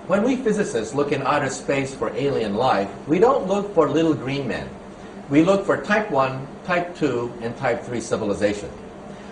When we physicists look in outer space for alien life, we don't look for little green men. We look for type 1, type 2, and type 3 civilization.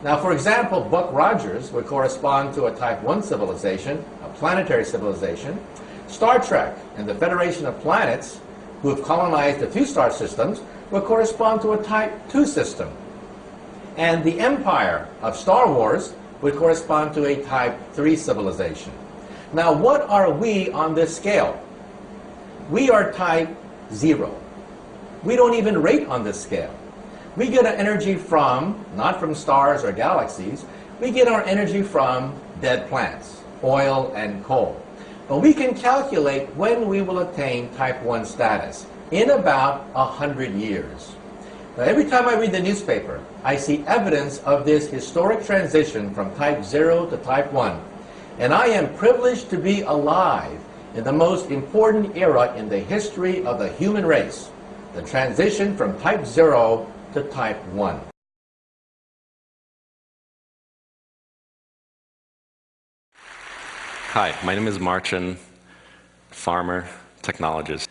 Now, for example, Buck Rogers would correspond to a type 1 civilization, a planetary civilization. Star Trek and the Federation of Planets, who have colonized the two-star systems, would correspond to a type 2 system. And the Empire of Star Wars would correspond to a type 3 civilization. Now, what are we on this scale? We are type 0. We don't even rate on this scale. We get our energy from, not from stars or galaxies, we get our energy from dead plants, oil and coal. But we can calculate when we will attain type 1 status, in about 100 years. Now, every time I read the newspaper, I see evidence of this historic transition from type 0 to type 1. And I am privileged to be alive in the most important era in the history of the human race, the transition from type 0 to type 1. Hi, my name is Marcin, farmer, technologist.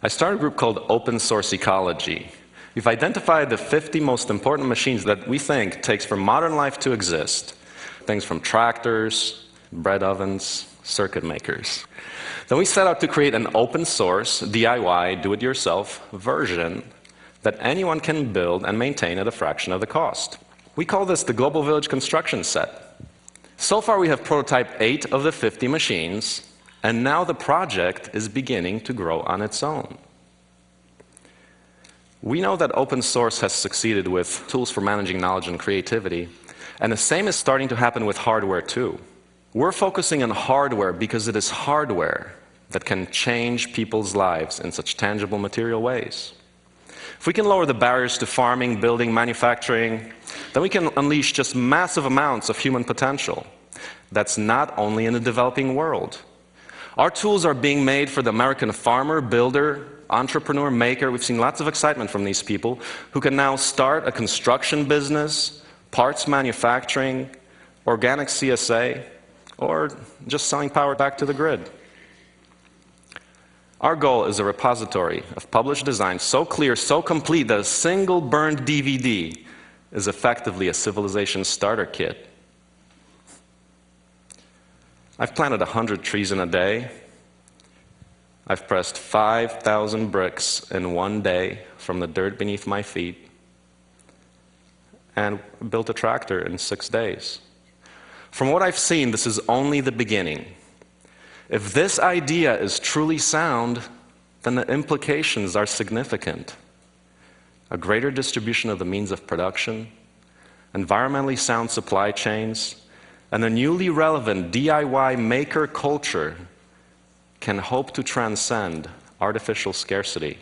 I started a group called Open Source Ecology. We've identified the 50 most important machines that we think takes for modern life to exist. Things from tractors, bread ovens, circuit makers. Then we set out to create an open source, DIY, do-it-yourself version that anyone can build and maintain at a fraction of the cost. We call this the Global Village Construction Set. So far we have prototyped 8 of the 50 machines, and now the project is beginning to grow on its own. We know that open source has succeeded with tools for managing knowledge and creativity, and the same is starting to happen with hardware too. We're focusing on hardware because it is hardware that can change people's lives in such tangible material ways. If we can lower the barriers to farming, building, manufacturing, then we can unleash just massive amounts of human potential. That's not only in the developing world. Our tools are being made for the American farmer, builder, entrepreneur, maker. We've seen lots of excitement from these people who can now start a construction business, parts manufacturing, organic CSA, or just selling power back to the grid. Our goal is a repository of published designs so clear, so complete that a single burned DVD is effectively a civilization starter kit. I've planted 100 trees in a day. I've pressed 5,000 bricks in one day from the dirt beneath my feet, and built a tractor in 6 days. From what I've seen, this is only the beginning. If this idea is truly sound, then the implications are significant. A greater distribution of the means of production, environmentally sound supply chains, and a newly relevant DIY maker culture can hope to transcend artificial scarcity.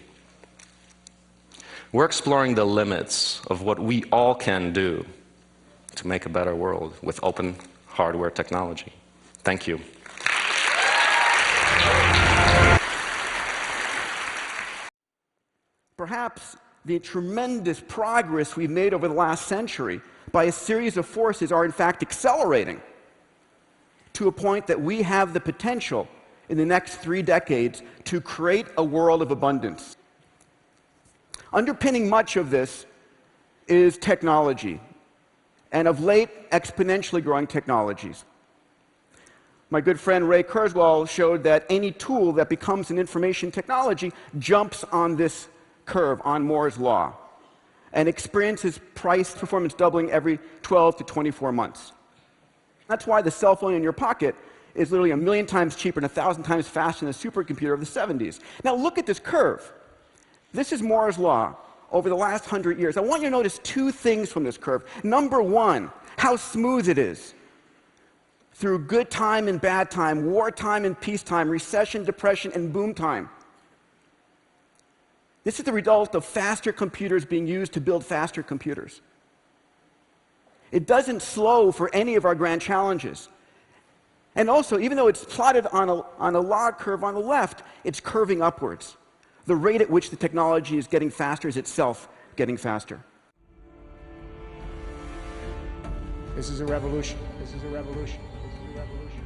We're exploring the limits of what we all can do to make a better world with open hardware technology. Thank you. Perhaps the tremendous progress we've made over the last century by a series of forces are in fact accelerating to a point that we have the potential in the next 3 decades to create a world of abundance. Underpinning much of this is technology, and of late, exponentially growing technologies. My good friend Ray Kurzweil showed that any tool that becomes an information technology jumps on this curve, on Moore's law, and experiences price performance doubling every 12 to 24 months. That's why the cell phone in your pocket is literally 1,000,000 times cheaper and 1,000 times faster than a supercomputer of the 70s. Now look at this curve. This is Moore's law over the last 100 years. I want you to notice 2 things from this curve. Number 1, how smooth it is. Through good time and bad time, wartime and peacetime, recession, depression, and boom time. This is the result of faster computers being used to build faster computers. It doesn't slow for any of our grand challenges. And also, even though it's plotted on a log curve on the left, it's curving upwards. The rate at which the technology is getting faster is itself getting faster. This is a revolution. This is a revolution. This is a revolution.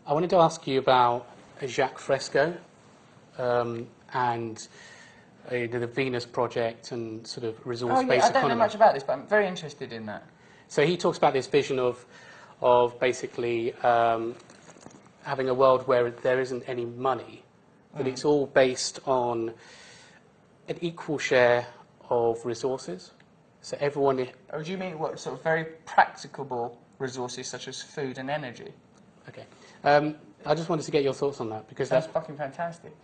I wanted to ask you about Jacques Fresco and the Venus project and sort of resource-based economy. I don't know much about this, but I'm very interested in that. So he talks about this vision of basically having a world where there isn't any money, that it's all based on an equal share of resources. So everyone... Oh, do you mean what sort of very practicable resources such as food and energy? Okay. I just wanted to get your thoughts on that, because That's fucking fantastic.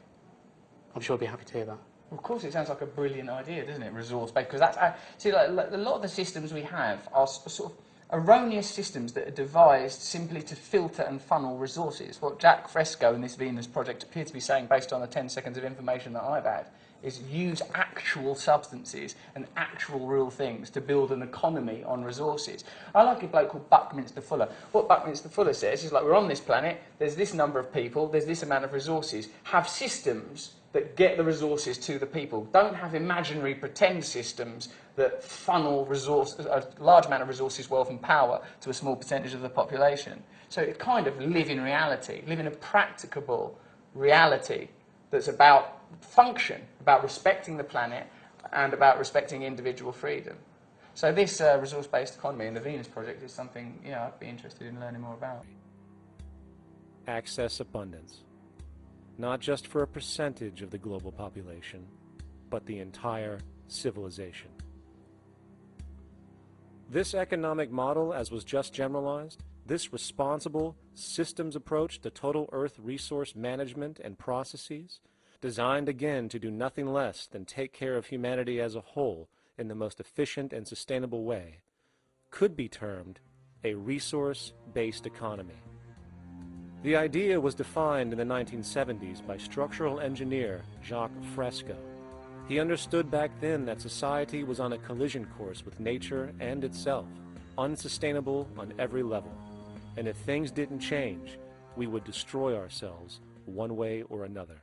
I'm sure I'll be happy to hear that. Of course, it sounds like a brilliant idea, doesn't it? Resource-based, because that's see, like, a lot of the systems we have are sort of erroneous systems that are devised simply to filter and funnel resources. What Jacques Fresco and this Venus project appear to be saying, based on the 10 seconds of information that I've had, is use actual substances and actual real things to build an economy on resources. I like a bloke called Buckminster Fuller. What Buckminster Fuller says is, like, we're on this planet, there's this number of people, there's this amount of resources. Have systems that get the resources to the people. Don't have imaginary pretend systems that funnel a large amount of resources, wealth and power to a small percentage of the population. So it kind of live in reality, live in a practicable reality that's about function, about respecting the planet and about respecting individual freedom. So this resource-based economy and the Venus project is something, I'd be interested in learning more about. Access abundance. Not just for a percentage of the global population, but the entire civilization. This economic model, as was just generalized, this responsible systems approach to total Earth resource management and processes, designed again to do nothing less than take care of humanity as a whole in the most efficient and sustainable way, could be termed a resource-based economy. The idea was defined in the 1970s by structural engineer Jacques Fresco. He understood back then that society was on a collision course with nature and itself, unsustainable on every level. And if things didn't change, we would destroy ourselves one way or another.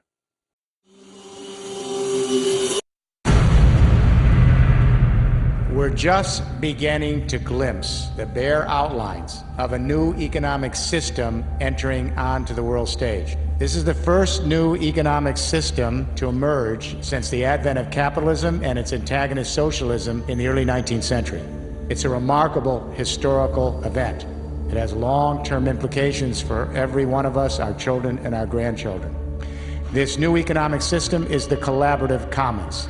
We're just beginning to glimpse the bare outlines of a new economic system entering onto the world stage. This is the first new economic system to emerge since the advent of capitalism and its antagonist socialism in the early 19th century. It's a remarkable historical event. It has long-term implications for every one of us, our children and our grandchildren. This new economic system is the collaborative commons.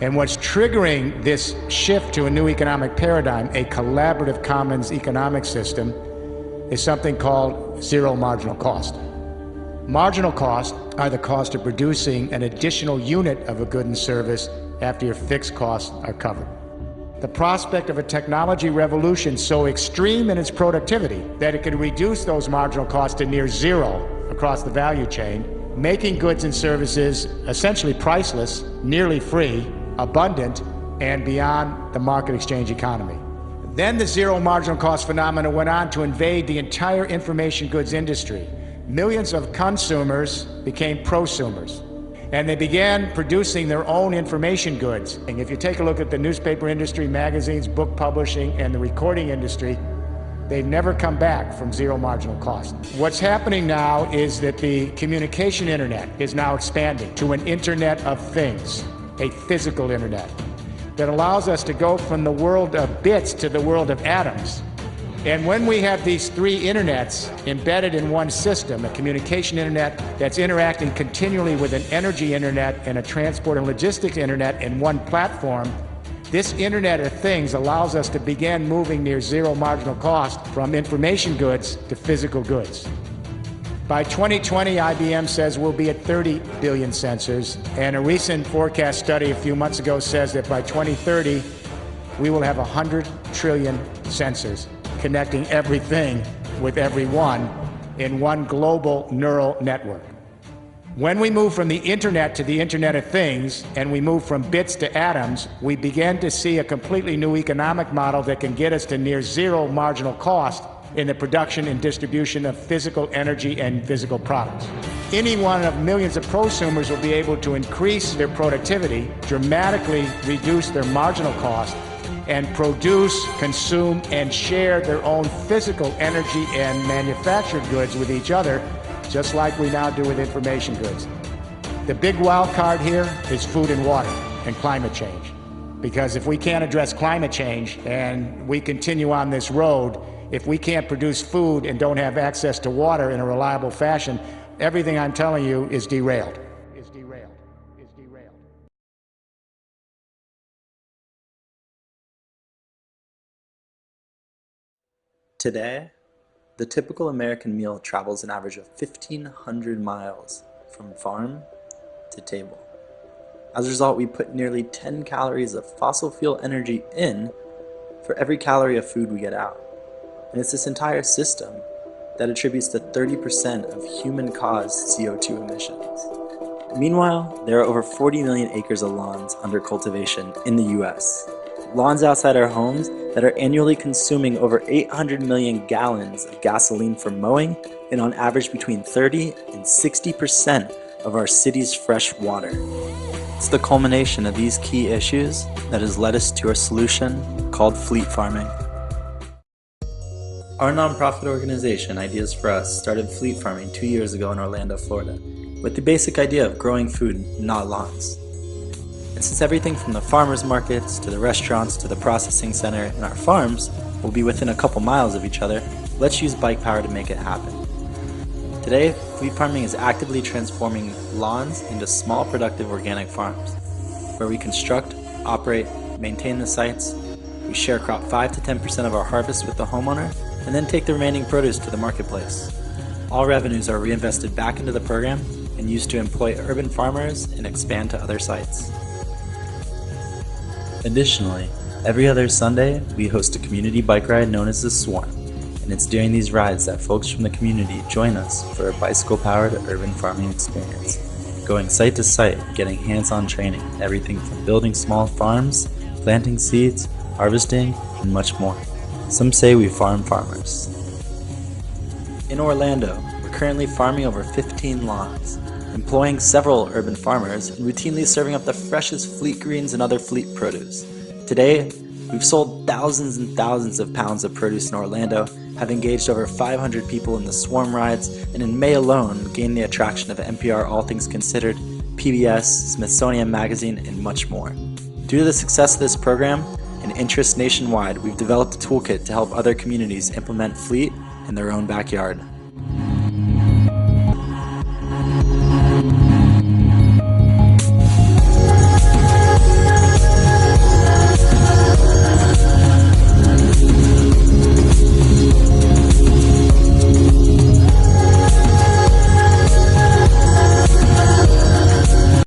And what's triggering this shift to a new economic paradigm, a collaborative commons economic system, is something called zero marginal cost. Marginal costs are the cost of producing an additional unit of a good and service after your fixed costs are covered. The prospect of a technology revolution so extreme in its productivity that it could reduce those marginal costs to near zero across the value chain, making goods and services essentially priceless, nearly free, abundant, and beyond the market exchange economy. Then the zero marginal cost phenomena went on to invade the entire information goods industry. Millions of consumers became prosumers, and they began producing their own information goods. And if you take a look at the newspaper industry, magazines, book publishing, and the recording industry, they've never come back from zero marginal cost. What's happening now is that the communication internet is now expanding to an internet of things, a physical internet that allows us to go from the world of bits to the world of atoms. And when we have these three internets embedded in one system, a communication internet that's interacting continually with an energy internet and a transport and logistics internet in one platform, this Internet of Things allows us to begin moving near zero marginal cost from information goods to physical goods. By 2020, IBM says we'll be at 30 billion sensors, and a recent forecast study a few months ago says that by 2030, we will have 100 trillion sensors connecting everything with everyone in one global neural network. When we move from the Internet to the Internet of Things, and we move from bits to atoms, we begin to see a completely new economic model that can get us to near zero marginal cost in the production and distribution of physical energy and physical products. Any one of millions of prosumers will be able to increase their productivity, dramatically reduce their marginal cost, and produce, consume, and share their own physical energy and manufactured goods with each other, just like we now do with information goods. The big wild card here is food and water and climate change. Because if we can't address climate change and we continue on this road, if we can't produce food and don't have access to water in a reliable fashion, everything I'm telling you is derailed. Today, the typical American meal travels an average of 1,500 miles from farm to table. As a result, we put nearly 10 calories of fossil fuel energy in for every calorie of food we get out. And it's this entire system that attributes to 30% of human-caused CO2 emissions. Meanwhile, there are over 40 million acres of lawns under cultivation in the US. Lawns outside our homes that are annually consuming over 800 million gallons of gasoline for mowing, and on average between 30 and 60% of our city's fresh water. It's the culmination of these key issues that has led us to our solution called fleet farming. Our nonprofit organization, Ideas for Us, started fleet farming 2 years ago in Orlando, Florida, with the basic idea of growing food, not lawns. And since everything from the farmers markets to the restaurants to the processing center and our farms will be within a couple miles of each other, let's use bike power to make it happen. Today, fleet farming is actively transforming lawns into small productive organic farms, where we construct, operate, maintain the sites, we share crop 5 to 10% of our harvest with the homeowner, and then take the remaining produce to the marketplace. All revenues are reinvested back into the program and used to employ urban farmers and expand to other sites. Additionally, every other Sunday, we host a community bike ride known as the Swarm, and it's during these rides that folks from the community join us for a bicycle-powered urban farming experience, going site to site, getting hands-on training, everything from building small farms, planting seeds, harvesting, and much more. Some say we farm farmers. In Orlando, we're currently farming over 15 lawns, employing several urban farmers and routinely serving up the freshest fleet greens and other fleet produce. Today, we've sold thousands and thousands of pounds of produce in Orlando, have engaged over 500 people in the Swarm rides, and in May alone gained the attraction of NPR All Things Considered, PBS, Smithsonian Magazine, and much more. Due to the success of this program and interest nationwide, we've developed a toolkit to help other communities implement fleet in their own backyard.